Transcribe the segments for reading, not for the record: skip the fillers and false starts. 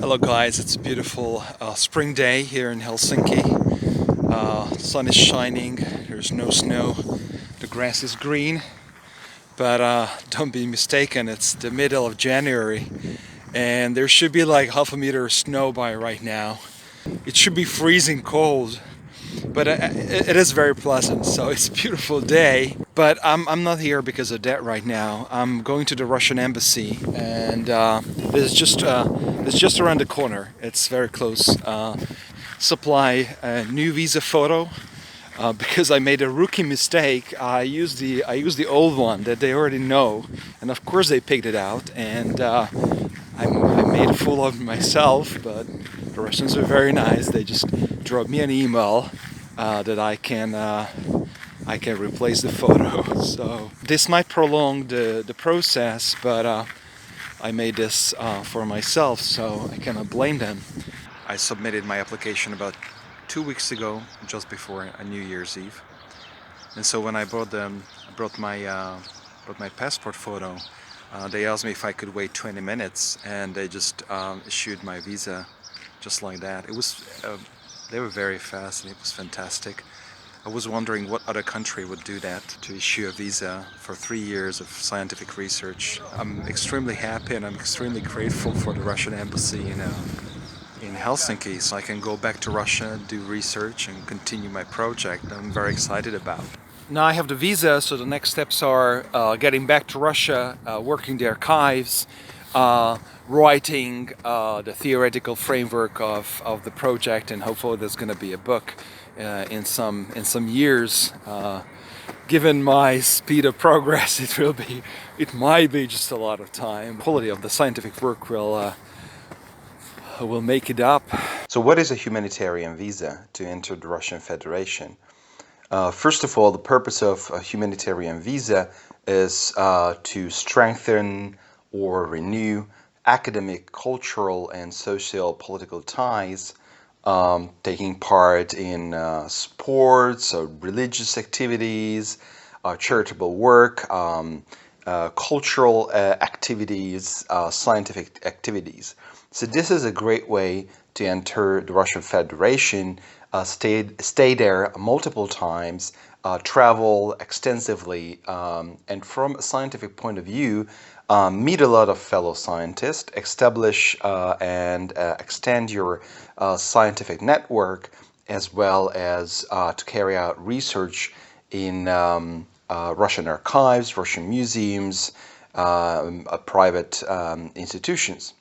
Hello guys, it's a beautiful spring day here in Helsinki. Sun is shining, there's no snow, the grass is green, but don't be mistaken, it's the middle of January and there should be like half a meter of snow by right now. It should be freezing cold, but it is very pleasant, so it's a beautiful day. But I'm not here because of that right now. I'm going to the Russian embassy, and this is just around the corner. It's very close. Supply a new visa photo because I made a rookie mistake. I used the old one that they already know, and of course they picked it out, and I made a fool of myself. But the Russians are very nice. They just dropped me an email that I can replace the photo. So this might prolong the process, but I made this for myself, so I cannot blame them. I submitted my application about 2 weeks ago, just before a New Year's Eve. And so when I brought my passport photo, they asked me if I could wait 20 minutes, and they just issued my visa just like that. It was they were very fast, and it was fantastic. I was wondering what other country would do that, to issue a visa for 3 years of scientific research. I'm extremely happy and I'm extremely grateful for the Russian embassy in Helsinki, so I can go back to Russia, do research, and continue my project I'm very excited about. Now I have the visa, so the next steps are getting back to Russia, working the archives, writing the theoretical framework of the project, and hopefully there's going to be a book in some years. Given my speed of progress, it might be just a lot of time. Quality of the scientific work will make it up. So what is a humanitarian visa to enter the Russian Federation? First of all, the purpose of a humanitarian visa is to strengthen or renew academic, cultural, and social political ties, taking part in sports, religious activities, charitable work, cultural activities, scientific activities. So this is a great way to enter the Russian Federation, stay there multiple times, travel extensively, and from a scientific point of view, meet a lot of fellow scientists, establish and extend your scientific network, as well as to carry out research in Russian archives, Russian museums, private institutions.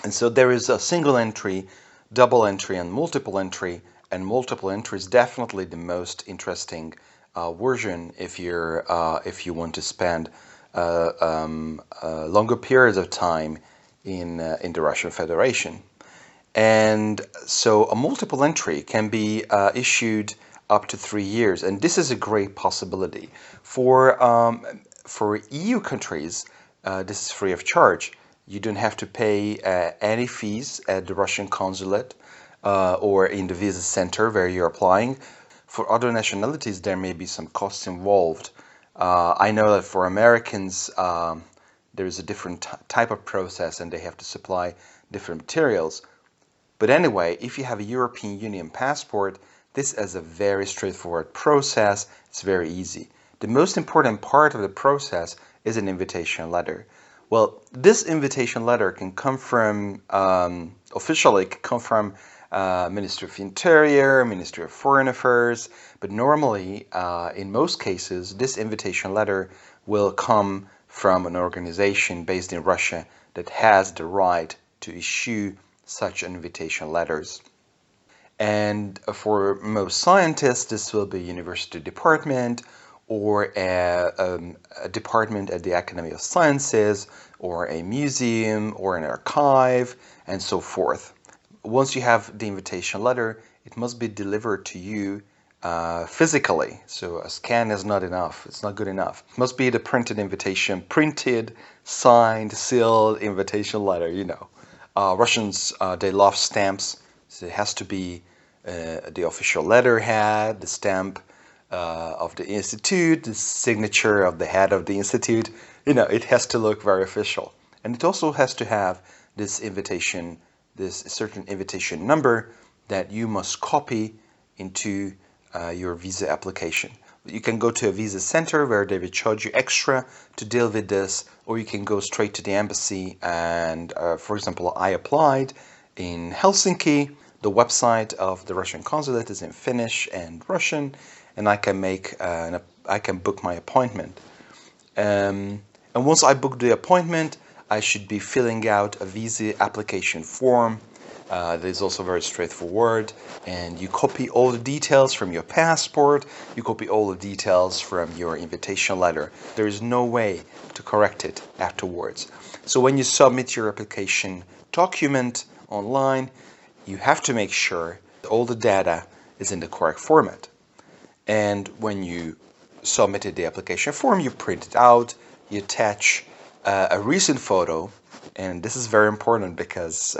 And so there is a single entry, double entry, and multiple entry. And multiple entry is definitely the most interesting version if you want to spend longer periods of time in the Russian Federation. And so a multiple entry can be issued up to 3 years, and this is a great possibility for EU countries. This is free of charge. You don't have to pay any fees at the Russian consulate or in the visa center where you're applying. For other nationalities, there may be some costs involved. I know that for Americans, there is a different type of process and they have to supply different materials. But anyway, if you have a European Union passport, this is a very straightforward process. It's very easy. The most important part of the process is an invitation letter. Well, this invitation letter can come from, officially, it can come from Ministry of Interior, Ministry of Foreign Affairs, but normally, in most cases, this invitation letter will come from an organization based in Russia that has the right to issue such invitation letters. And for most scientists, this will be a university department or a department at the Academy of Sciences or a museum or an archive and so forth. Once you have the invitation letter, it must be delivered to you physically. So a scan is not enough. It's not good enough. It must be the printed invitation, printed, signed, sealed invitation letter, you know. Russians, they love stamps. So it has to be the official letterhead, the stamp of the institute, the signature of the head of the institute. You know, it has to look very official. And it also has to have this invitation, this certain invitation number that you must copy into your visa application. You can go to a visa center where they will charge you extra to deal with this, or you can go straight to the embassy and, for example, I applied in Helsinki. The website of the Russian consulate is in Finnish and Russian, and I can book my appointment. And once I book the appointment, I should be filling out a visa application form. That is also very straightforward, and you copy all the details from your passport, you copy all the details from your invitation letter. There is no way to correct it afterwards. So when you submit your application document online, you have to make sure that all the data is in the correct format. And when you submitted the application form, you print it out, you attach a recent photo. And this is very important because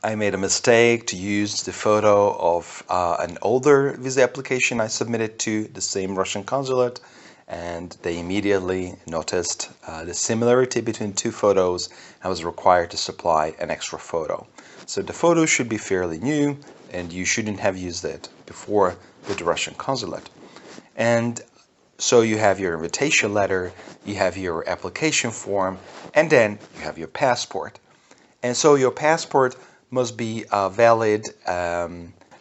I made a mistake to use the photo of an older visa application I submitted to the same Russian consulate, and they immediately noticed the similarity between two photos. I was required to supply an extra photo. So the photo should be fairly new, and you shouldn't have used it before with the Russian consulate. And so you have your invitation letter, you have your application form, and then you have your passport. And so your passport must be valid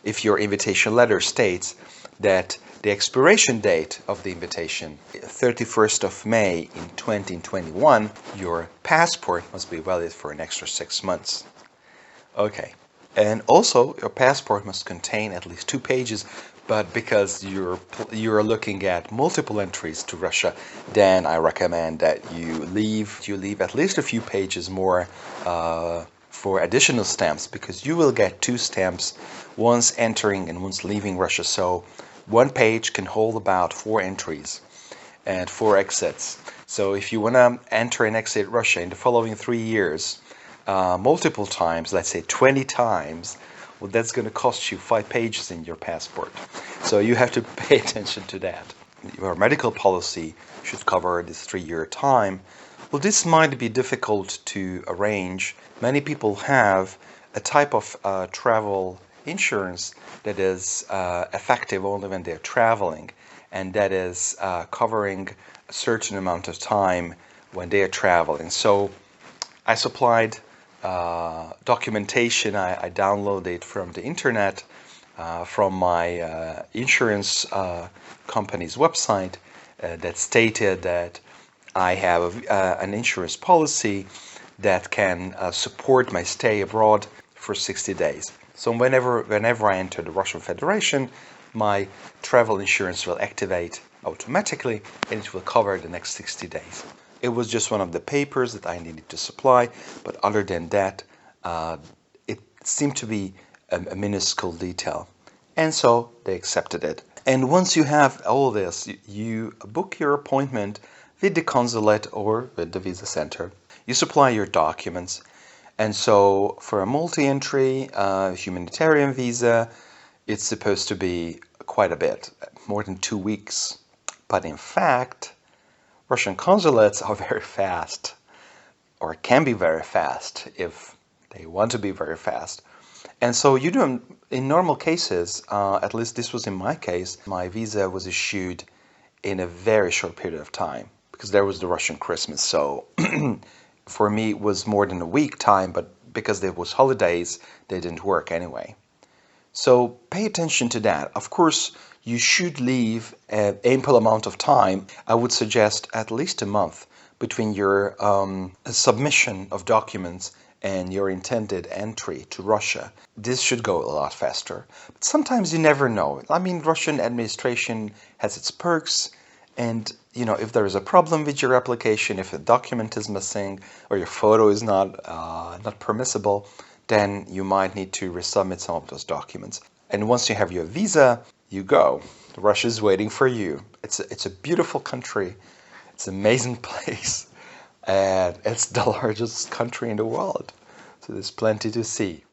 if your invitation letter states that the expiration date of the invitation, 31st of May in 2021, your passport must be valid for an extra 6 months. Okay. And also, your passport must contain at least 2 pages, but because you're looking at multiple entries to Russia, then I recommend that you leave at least a few pages more for additional stamps, because you will get 2 stamps once entering and once leaving Russia. So 1 page can hold about 4 entries and 4 exits. So if you want to enter and exit Russia in the following 3 years, multiple times, let's say 20 times, well, that's going to cost you 5 pages in your passport. So you have to pay attention to that. Your medical policy should cover this 3-year time. Well, this might be difficult to arrange. Many people have a type of travel insurance that is effective only when they're traveling, and that is covering a certain amount of time when they are traveling. So I supplied documentation I downloaded from the internet, from my insurance company's website, that stated that I have an insurance policy that can support my stay abroad for 60 days. So whenever I enter the Russian Federation, my travel insurance will activate automatically, and it will cover the next 60 days. It was just one of the papers that I needed to supply, but other than that, it seemed to be a minuscule detail. And so they accepted it. And once you have all this, you book your appointment with the consulate or with the visa center. You supply your documents. And so for a multi-entry humanitarian visa, it's supposed to be quite a bit, more than 2 weeks. But in fact, Russian consulates are very fast, or can be very fast if they want to be very fast. And so you do, in normal cases, at least this was in my case, my visa was issued in a very short period of time, because there was the Russian Christmas. So for me it was more than a week time, but because there was holidays, they didn't work anyway. So pay attention to that. Of course, you should leave an ample amount of time. I would suggest at least a month between your submission of documents and your intended entry to Russia. This should go a lot faster. But sometimes you never know. I mean, Russian administration has its perks, and if there is a problem with your application, if a document is missing or your photo is not permissible, then you might need to resubmit some of those documents. And once you have your visa, you go. Russia is waiting for you. It's a beautiful country. It's an amazing place. And it's the largest country in the world. So there's plenty to see.